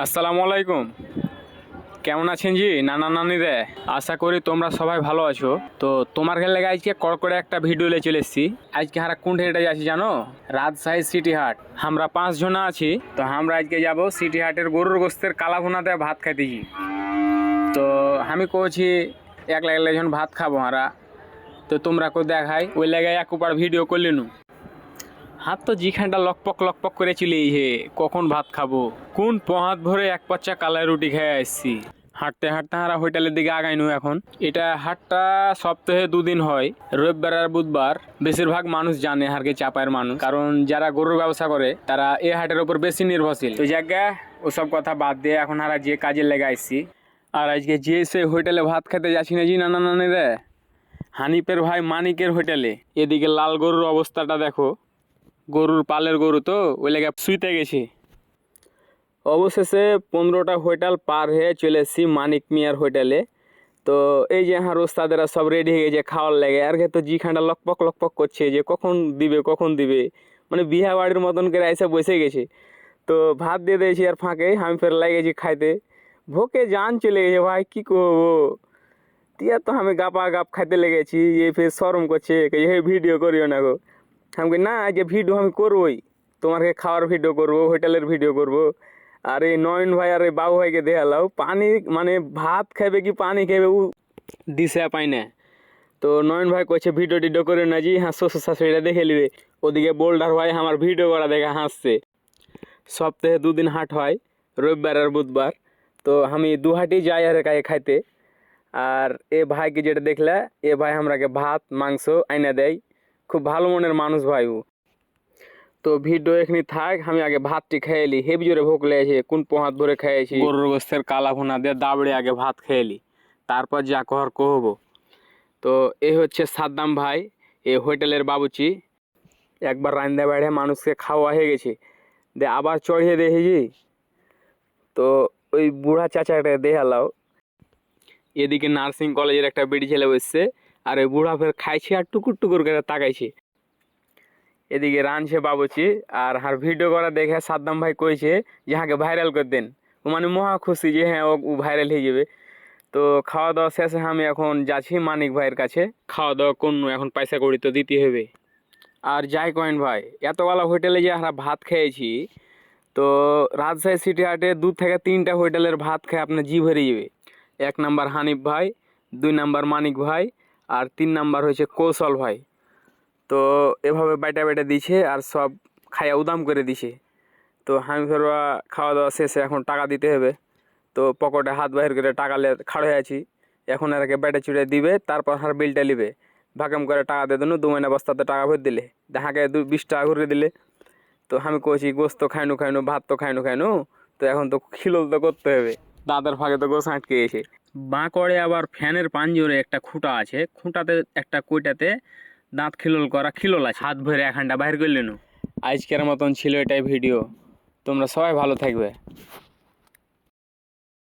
আসসালামু আলাইকুম। কেমন আছেন জি নানা নানিরে? আশা করি তোমরা সবাই ভালো আছো। তো তোমার ঘর লেগে আজকে কড়কড়ে একটা ভিডিও নিয়ে চলে এসেছি। আজকে আমরা কোন হেঁটে যাচ্ছি জানো? রাজশাহী সিটি হাট। আমরা 5 জনা আছি। তো আমরা আজকে যাব সিটি হাটের গরুর গোস্তের কালাভুনাতে ভাত খাইতেছি। তো আমি কইছি একলা একলা যখন ভাত খাবো হারা, তো তোমরা কো দেখাই ওই লেগে এক উপার ভিডিও করলি নু। হাত তো জিখানটা লকপক লকপক করে চলেছে, কখন ভাত খাবো। কোন পহাত ভরে এক পাচ্চা কালাই রুটি খেয়ে আসছি। হাঁটতে হাঁটতে হারা হোটেলের দিকে আগাইনু এখন। এটা হাটটা সপ্তাহে 2 দিন হয়, রবিবার আর বুধবার। বেশিরভাগ মানুষ জানে হারকে চাপায়ের মানুষ, কারণ যারা গরুর ব্যবসা করে তারা এই হাটের উপর বেশি নির্ভরশীল। তো জায়গা ওসব কথা বাদ দিয়ে এখন হারা যে কাজে লেগে আসছি। আর আজকে যে সে হোটেলে ভাত খেতে যাচ্ছি না জি নানা নানি রে, হানিফের ভাই মানিকের হোটেলে। এদিকে লাল গরুর অবস্থাটা দেখো, গরুর পালের গরু তো ওই লেগে শুইতে গেছে। অবশেষে 15টা হোটেল পার হয়ে চলে এসেছি মানিক মিয়ার হোটেলে। তো এই যে হ্যাঁ রোস্তাদেরা সব রেডি হয়ে গেছে খাওয়ার লেগে। আর তো জিখানটা লকপক লকপক করছে যে কখন দিবে কখন দিবে, মানে বিহা বাড়ির মতন করে এসে বসে গেছে। তো ভাত দিয়ে দিয়েছি আর ফাঁকে আমি ফের লাগেছি খাইতে। ভোকে জান চলে গেছে ভাই, কি করবো। তিয়া তো আমি গাপা গাপ খাইতে লেগেছি। এ ফের শরম করছে, হে ভিডিও করিও না গো। আমি না যে ভিডিও আমি করবোই, তোমাকে খাওয়ার ভিডিও করবো, হোটেলের ভিডিও করবো। আর এই নয়ন ভাই আর এই বাবু ভাইকে দেখালাও পানি, মানে ভাত খাবে কি পানি খাবে ও দিশা পাই না। তো নয়ন ভাই কইছে ভিডিও টিডিও করে না জি, হ্যাঁ শ্বশুর শাশুড়িটা দেখে নিবে। ওদিকে বোল্ডার ভাই আমার ভিডিও করা দেখে হাসছে। সপ্তাহে 2 দিন হাট হয়, রবিবার আর বুধবার। তো আমি 2 হাটই যাই আর কাছে খাইতে। আর এ ভাইকে যেটা দেখলে, এ ভাই আমরাকে ভাত মাংস আইনা দেয়। খুব ভালো মনের মানুষ ভাই ও। তো ভিডিও এখানে থাক, আমি আগে ভাতটি খেয়েলি। হেবি জোরে ভোগ লেগেছে, কোন পোহাত ভরে খেয়েছি। গরুর গোস্তের কালা ভুনা দিয়ে দাবড়ে আগে ভাত খেয়েলি, তারপর যা কহর কহবো। তো এ হচ্ছে সাদ্দাম ভাই, এ হোটেলের বাবুচি। একবার রান্দা বেড়ে মানুষকে খাওয়া হয়ে গেছে, দে আবার চড়িয়ে দেখেছি। তো ওই বুড়া চাচাটা দেখালাও। এদিকে নার্সিং কলেজের একটা বেটি ছেলে বসছে, আর ওই বুড়া ফের খাইছে আর টুকুর টুকুর করে তাকাইছে। এদিকে রানছে বাবুচি, আর হার ভিডিও করা দেখে সাদ্দাম ভাই কইছে যে হাঁকে ভাইরাল করে দেন। ও মানে মহা খুশি যে হ্যাঁ ও ভাইরাল হয়ে যাবে। তো খাওয়া দাওয়া শেষে আমি এখন যাচ্ছি মানিক ভাইয়ের কাছে। খাওয়া দাওয়া কোন এখন পয়সা কড়ি তো দিতে হবে। আর যাই কয়েন ভাই, এতবেলা হোটেলে যে আমরা ভাত খেয়েছি, তো রাজশাহী সিটি হাটে 2 থেকে 3টা হোটেলের ভাত খেয়ে আপনার জি ভরে যাবে। 1 নাম্বার হানিফ ভাই, 2 নাম্বার মানিক ভাই, আর 3 নাম্বার হয়েছে কৌশল ভাই। তো এভাবে বাইটা বাইটা দিছে আর সব খাইয়া উদাম করে দিছে। তো আমি ফেরবা খাওয়া দাওয়া শেষে এখন টাকা দিতে হবে। তো পকেটে হাত বাহির করে টাকা খাড়ো হয়ে আছি। এখন এরাকে বেটে চুড়ে দিবে, তারপর হার বিলটা নিবে। ভাগাম করে টাকা দিয়ে দিনু, 2 মাইনা বস্তাতে টাকা ভরে দিলে দেখাকে 20 টাকা ঘুরে দিলে। তো আমি কইছি গোস্ত তো খাইনু খাইনু, ভাত তো খাইনু খাইনু, তো এখন তো খিলল তো করতে হবে। দাদার ফাঁকে তো গোস আটকে এসে বাঁ করে আবার ফ্যানের পাঞ্জরে একটা খুঁটা আছে, খুঁটাতে একটা কইটাতে দাঁত খিলল করা খিলল আছে। হাত ভরে এখানটা বাইর করলেন। আজকের মতন ছিল এটাই ভিডিও। তোমরা সবাই ভালো থাকবে।